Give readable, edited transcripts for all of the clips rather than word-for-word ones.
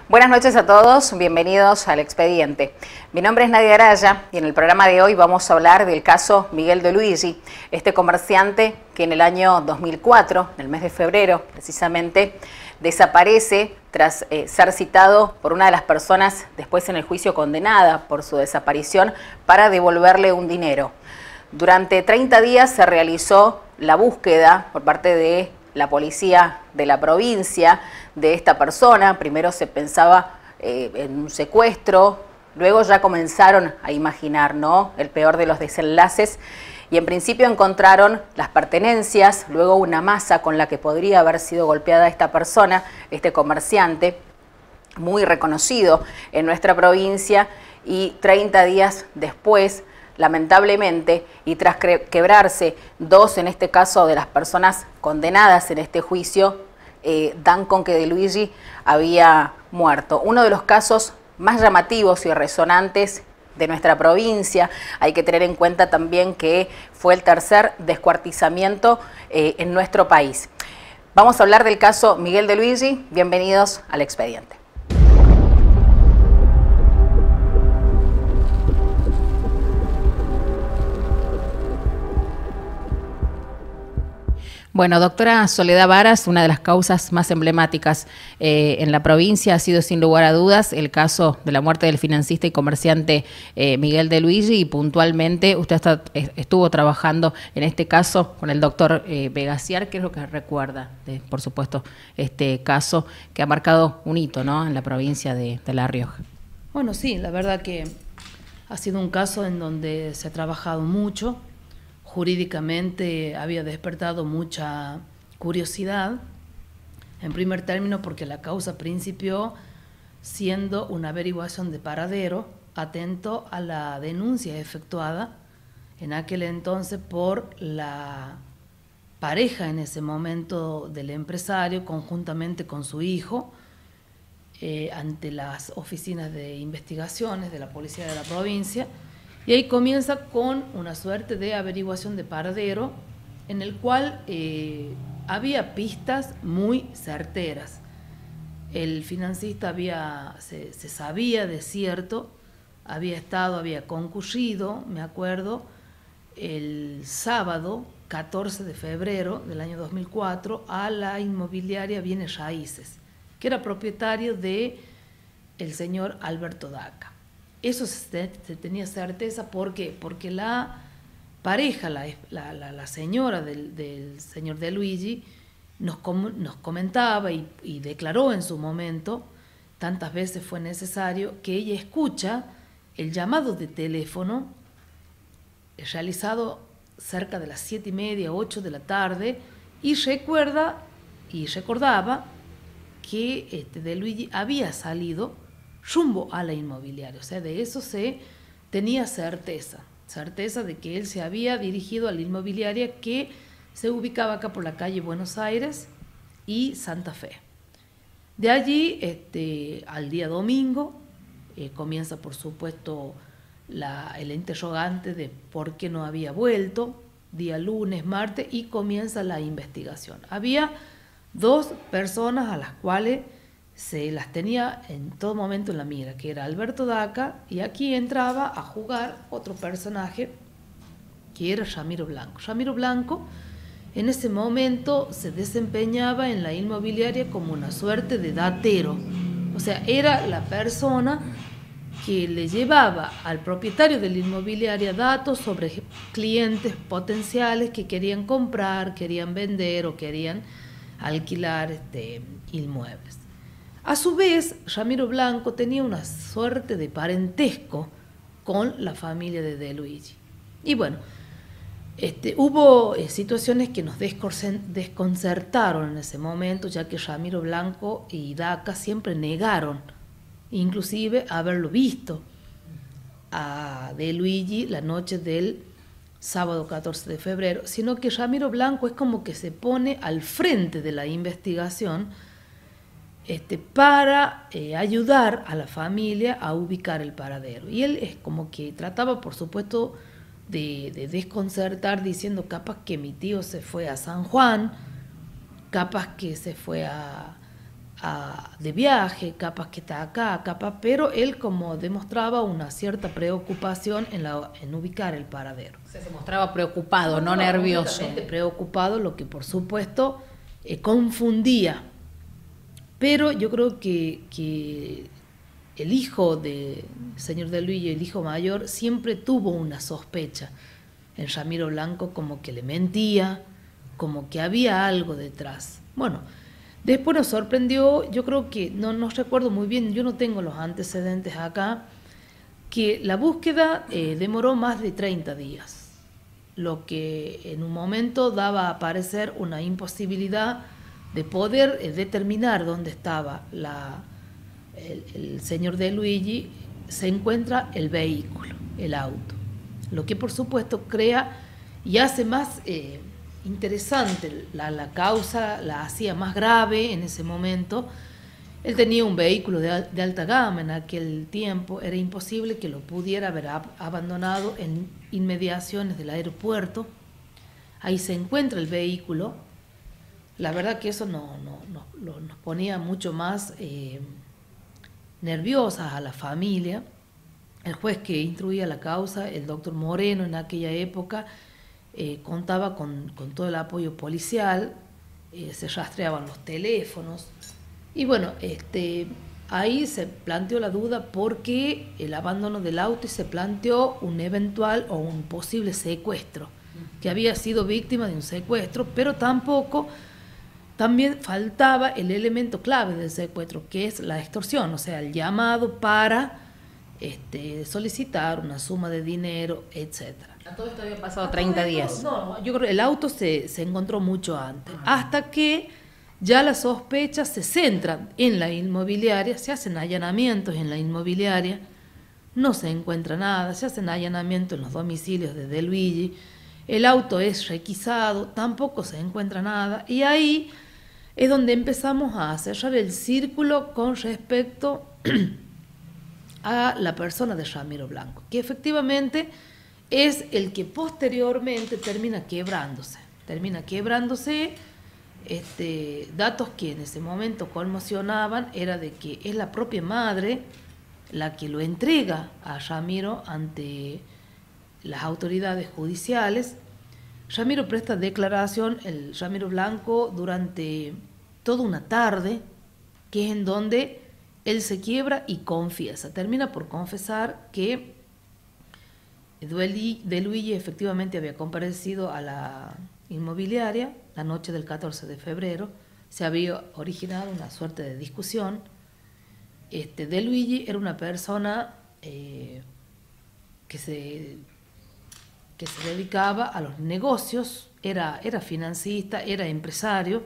Buenas noches a todos, bienvenidos al Expediente. Mi nombre es Nadia Araya y en el programa de hoy vamos a hablar del caso Miguel De Luigi, este comerciante que en el año 2004, en el mes de febrero precisamente, desaparece tras ser citado por una de las personas después en el juicio condenada por su desaparición para devolverle un dinero. Durante 30 días se realizó la búsqueda por parte de la policía de la provincia de esta persona. Primero se pensaba en un secuestro, luego ya comenzaron a imaginar, ¿no?, el peor de los desenlaces, y en principio encontraron las pertenencias, luego una masa con la que podría haber sido golpeada esta persona, este comerciante, muy reconocido en nuestra provincia, y 30 días después, lamentablemente, y tras quebrarse dos, en este caso, de las personas condenadas en este juicio, dan con que De Luigi había muerto. Uno de los casos más llamativos y resonantes de nuestra provincia. Hay que tener en cuenta también que fue el tercer descuartizamiento en nuestro país. Vamos a hablar del caso Miguel De Luigi. Bienvenidos al Expediente. Bueno, doctora Soledad Varas, una de las causas más emblemáticas en la provincia ha sido sin lugar a dudas el caso de la muerte del financista y comerciante Miguel De Luigi, y puntualmente usted estuvo trabajando en este caso con el doctor Vegaciar. ¿Qué es lo que recuerda de, por supuesto, este caso que ha marcado un hito, ¿no?, en la provincia de La Rioja? Bueno, sí, la verdad que ha sido un caso en donde se ha trabajado mucho. Jurídicamente había despertado mucha curiosidad, en primer término porque la causa principió siendo una averiguación de paradero atento a la denuncia efectuada en aquel entonces por la pareja en ese momento del empresario conjuntamente con su hijo ante las oficinas de investigaciones de la policía de la provincia. Y ahí comienza con una suerte de averiguación de paradero en el cual había pistas muy certeras. El financista se sabía de cierto, había concurrido, me acuerdo, el sábado 14 de febrero del año 2004 a la inmobiliaria Bienes Raíces, que era propietario de el señor Alberto Daca. Eso se tenía certeza. ¿Por qué? Porque la pareja, la señora del señor De Luigi, nos comentaba y declaró en su momento, tantas veces fue necesario, que ella escucha el llamado de teléfono realizado cerca de las 7:30, 8 de la tarde, y recordaba que De Luigi había salido rumbo a la inmobiliaria. O sea, de eso se tenía certeza de que él se había dirigido a la inmobiliaria que se ubicaba acá por la calle Buenos Aires y Santa Fe. De allí, al día domingo, comienza por supuesto el interrogante de por qué no había vuelto, día lunes, martes, y comienza la investigación. Había dos personas a las cuales se las tenía en todo momento en la mira, que era Alberto Daca, y aquí entraba a jugar otro personaje que era Ramiro Blanco. Ramiro Blanco en ese momento se desempeñaba en la inmobiliaria como una suerte de datero, o sea, era la persona que le llevaba al propietario de la inmobiliaria datos sobre clientes potenciales que querían comprar, querían vender o querían alquilar inmuebles. A su vez, Ramiro Blanco tenía una suerte de parentesco con la familia de Luigi. Y bueno, hubo situaciones que nos desconcertaron en ese momento, ya que Ramiro Blanco y Daca siempre negaron, inclusive haberlo visto a De Luigi la noche del sábado 14 de febrero, sino que Ramiro Blanco es como que se pone al frente de la investigación para ayudar a la familia a ubicar el paradero. Y él es como que trataba, por supuesto, de desconcertar, diciendo capaz que mi tío se fue a San Juan, capaz que se fue a de viaje, capaz que está acá, capaz, pero él como demostraba una cierta preocupación en ubicar el paradero. O sea, se mostraba preocupado, no nervioso. Preocupado, lo que por supuesto confundía. Pero yo creo que el hijo del señor de Luigi, el hijo mayor, siempre tuvo una sospecha en Ramiro Blanco, como que le mentía, como que había algo detrás. Bueno, después nos sorprendió, yo creo que, no recuerdo muy bien, yo no tengo los antecedentes acá, que la búsqueda demoró más de 30 días, lo que en un momento daba a parecer una imposibilidad de poder determinar dónde estaba el señor de Luigi. Se encuentra el vehículo, el auto, lo que por supuesto crea y hace más interesante la causa, la hacía más grave en ese momento. Él tenía un vehículo de alta gama en aquel tiempo, era imposible que lo pudiera haber abandonado en inmediaciones del aeropuerto. Ahí se encuentra el vehículo. La verdad que eso nos ponía mucho más nerviosas a la familia. El juez que instruía la causa, el doctor Moreno, en aquella época, contaba con todo el apoyo policial, se rastreaban los teléfonos, y bueno, ahí se planteó la duda porque el abandono del auto, y se planteó un eventual o un posible secuestro, que había sido víctima de un secuestro, pero también faltaba el elemento clave del secuestro, que es la extorsión, o sea, el llamado para solicitar una suma de dinero, etcétera. A todo esto había pasado 30 días. No, yo creo que el auto se encontró mucho antes, hasta que ya las sospechas se centran en la inmobiliaria, se hacen allanamientos en la inmobiliaria, no se encuentra nada, se hacen allanamientos en los domicilios de Luigi, el auto es requisado, tampoco se encuentra nada, y ahí es donde empezamos a cerrar el círculo con respecto a la persona de Ramiro Blanco, que efectivamente es el que posteriormente termina quebrándose. Datos que en ese momento conmocionaban era de que es la propia madre la que lo entrega a Ramiro ante las autoridades judiciales. Ramiro presta declaración, el Ramiro Blanco, durante toda una tarde, que es en donde él se quiebra y confiesa. Termina por confesar que de Luigi efectivamente había comparecido a la inmobiliaria la noche del 14 de febrero. Se había originado una suerte de discusión. De Luigi era una persona que se dedicaba a los negocios, era financista, era empresario.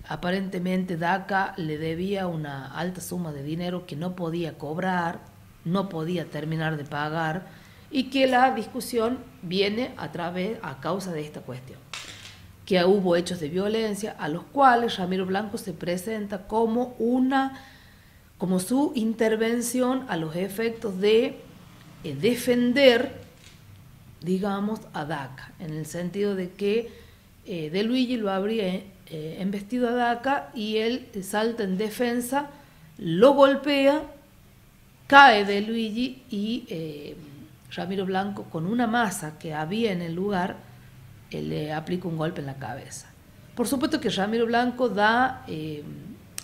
Aparentemente DACA le debía una alta suma de dinero que no podía cobrar, no podía terminar de pagar, y que la discusión viene a causa de esta cuestión, que hubo hechos de violencia a los cuales Ramiro Blanco se presenta como su intervención a los efectos de defender, digamos, a DACA, en el sentido de que de Luigi lo habría embestido a DACA y él salta en defensa, lo golpea, cae de Luigi y Ramiro Blanco, con una masa que había en el lugar, le aplica un golpe en la cabeza. Por supuesto que Ramiro Blanco da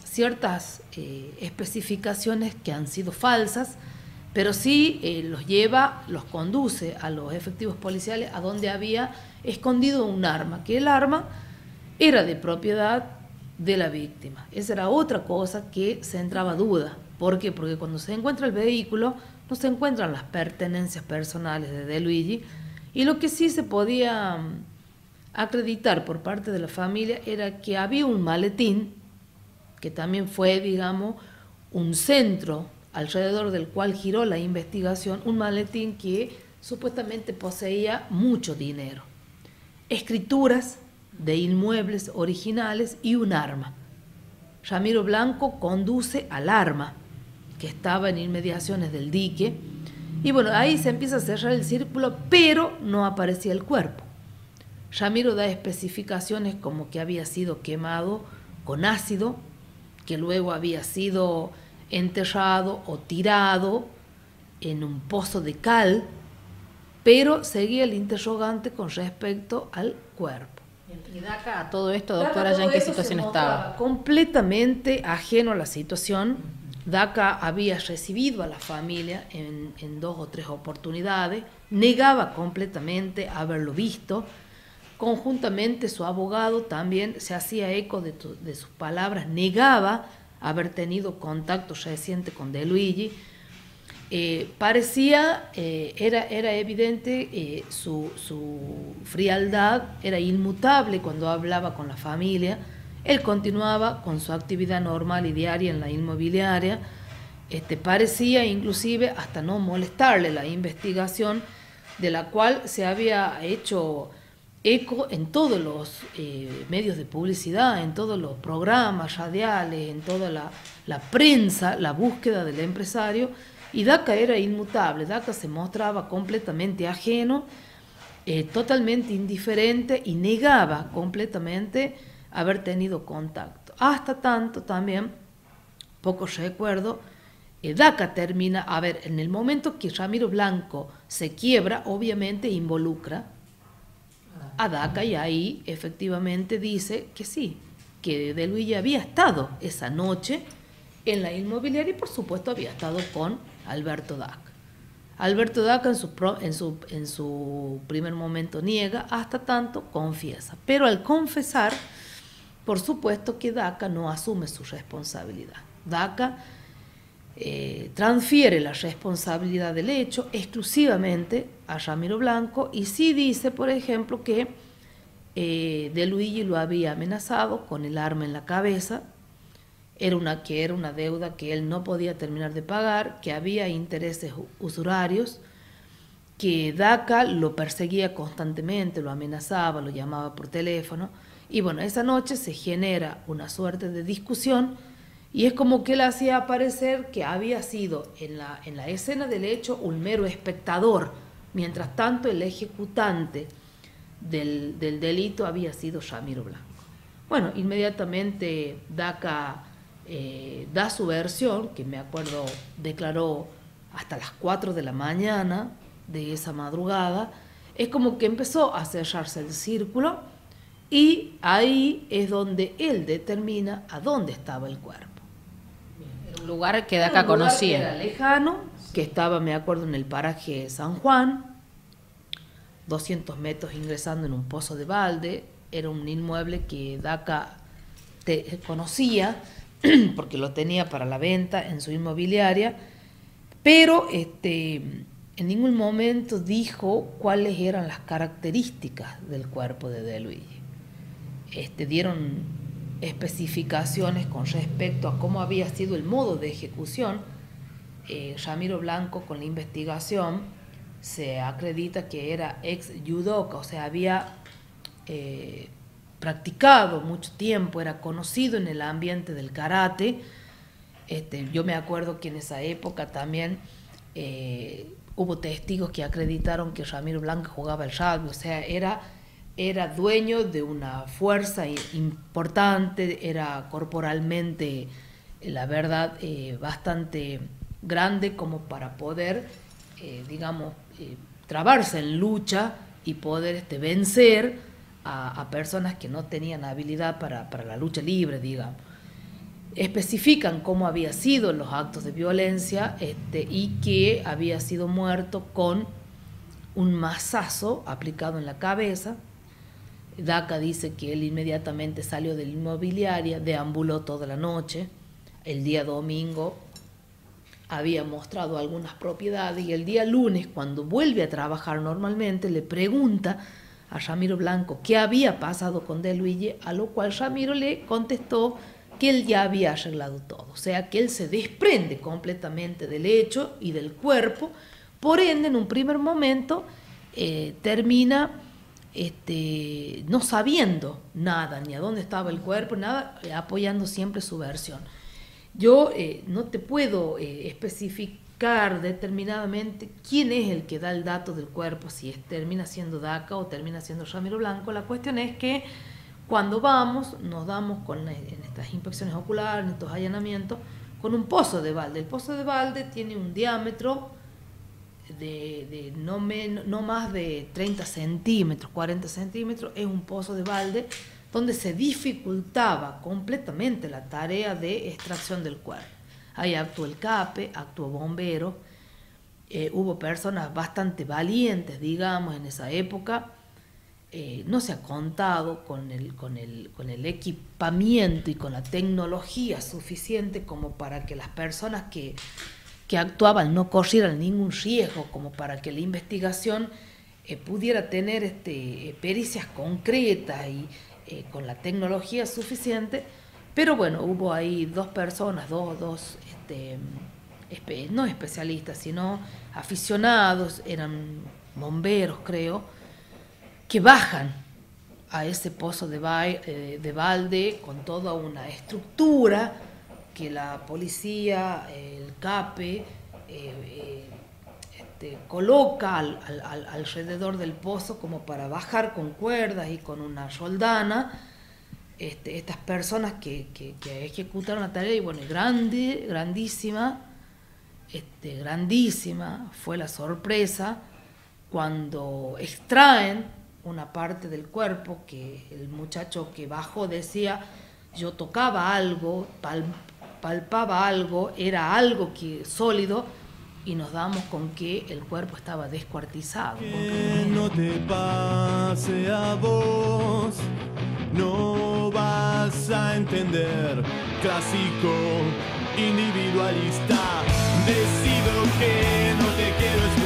ciertas especificaciones que han sido falsas, pero sí los conduce a los efectivos policiales a donde había escondido un arma, que el arma era de propiedad de la víctima. Esa era otra cosa que se entraba duda. ¿Por qué? Porque cuando se encuentra el vehículo no se encuentran las pertenencias personales de Luigi, y lo que sí se podía acreditar por parte de la familia era que había un maletín, que también fue, digamos, un centro alrededor del cual giró la investigación, un maletín que supuestamente poseía mucho dinero, escrituras de inmuebles originales y un arma. Ramiro Blanco conduce al arma, que estaba en inmediaciones del dique, y bueno, ahí se empieza a cerrar el círculo, pero no aparecía el cuerpo. Ramiro da especificaciones como que había sido quemado con ácido, que luego había sido enterrado o tirado en un pozo de cal, pero seguía el interrogante con respecto al cuerpo. ¿Y Daca a todo esto, doctora, ya en qué situación estaba? Completamente ajeno a la situación. Daca había recibido a la familia en 2 o 3 oportunidades, negaba completamente haberlo visto. Conjuntamente su abogado también se hacía eco de sus palabras, negaba haber tenido contacto reciente con De Luigi. Parecía, era evidente su frialdad, era inmutable cuando hablaba con la familia. Él continuaba con su actividad normal y diaria en la inmobiliaria. Parecía inclusive hasta no molestarle la investigación, de la cual se había hecho eco en todos los medios de publicidad, en todos los programas radiales, en toda la prensa, la búsqueda del empresario. Y Daca era inmutable. Daca se mostraba completamente ajeno, totalmente indiferente, y negaba completamente haber tenido contacto. Hasta tanto también, poco recuerdo, Daca termina, a ver, en el momento que Ramiro Blanco se quiebra, obviamente involucra a Daca, y ahí efectivamente dice que sí, que De Luigi había estado esa noche en la inmobiliaria y por supuesto había estado con Alberto Daca. Alberto Daca en su primer momento niega, hasta tanto confiesa. Pero al confesar, por supuesto que Daca no asume su responsabilidad. Daca transfiere la responsabilidad del hecho exclusivamente a Ramiro Blanco, y sí dice, por ejemplo, que De Luigi lo había amenazado con el arma en la cabeza, era una deuda que él no podía terminar de pagar, que había intereses usurarios, que Daca lo perseguía constantemente, lo amenazaba, lo llamaba por teléfono. Y bueno, esa noche se genera una suerte de discusión, y es como que él hacía aparecer que había sido en la escena del hecho un mero espectador, mientras tanto el ejecutante del delito había sido Ramiro Blanco. Bueno, inmediatamente Daca da su versión, que me acuerdo declaró hasta las 4 de la mañana de esa madrugada. Es como que empezó a cerrarse el círculo, y ahí es donde él determina a dónde estaba el cuerpo. Era un lugar que Daca conocía. Era lejano, que estaba, me acuerdo, en el paraje San Juan, 200 metros ingresando en un pozo de balde. Era un inmueble que Daca conocía porque lo tenía para la venta en su inmobiliaria, pero en ningún momento dijo cuáles eran las características del cuerpo de Luigi. Dieron especificaciones con respecto a cómo había sido el modo de ejecución. Ramiro Blanco, con la investigación, se acredita que era ex judoka, o sea, había practicado mucho tiempo, era conocido en el ambiente del karate. Yo me acuerdo que en esa época también hubo testigos que acreditaron que Ramiro Blanco jugaba el rugby, o sea, era dueño de una fuerza importante, era corporalmente, la verdad, bastante grande como para poder, trabarse en lucha y poder vencer a personas que no tenían habilidad para la lucha libre, digamos. Especifican cómo había sido los actos de violencia, y que había sido muerto con un mazazo aplicado en la cabeza. Daca dice que él inmediatamente salió de la inmobiliaria, deambuló toda la noche. El día domingo había mostrado algunas propiedades, y el día lunes, cuando vuelve a trabajar normalmente, le pregunta a Ramiro Blanco qué había pasado con De Luigi, a lo cual Ramiro le contestó que él ya había arreglado todo, o sea que él se desprende completamente del hecho y del cuerpo. Por ende, en un primer momento termina no sabiendo nada, ni a dónde estaba el cuerpo, nada, apoyando siempre su versión. Yo no te puedo especificar determinadamente quién es el que da el dato del cuerpo, si termina siendo Daca o termina siendo Ramiro Blanco. La cuestión es que Cuando nos damos en estas inspecciones oculares, en estos allanamientos, con un pozo de balde. El pozo de balde tiene un diámetro de no más de 30 centímetros, 40 centímetros. Es un pozo de balde donde se dificultaba completamente la tarea de extracción del cuerpo. Ahí actuó el CAPE, actuó bomberos, hubo personas bastante valientes, digamos, en esa época. No se ha contado con el equipamiento y con la tecnología suficiente como para que las personas que actuaban no corrieran ningún riesgo, como para que la investigación pudiera tener pericias concretas y con la tecnología suficiente. Pero bueno, hubo ahí dos personas, no especialistas, sino aficionados, eran bomberos, creo, que bajan a ese pozo de balde con toda una estructura que la policía, el CAPE, coloca alrededor del pozo como para bajar con cuerdas y con una roldana estas personas que ejecutaron la tarea. Y bueno, grandísima fue la sorpresa cuando extraen una parte del cuerpo, que el muchacho que bajó decía: yo tocaba algo, palpaba algo, era algo sólido, y nos damos con que el cuerpo estaba descuartizado. Que no te pase a vos, no vas a entender. Clásico, individualista, decido que no te quiero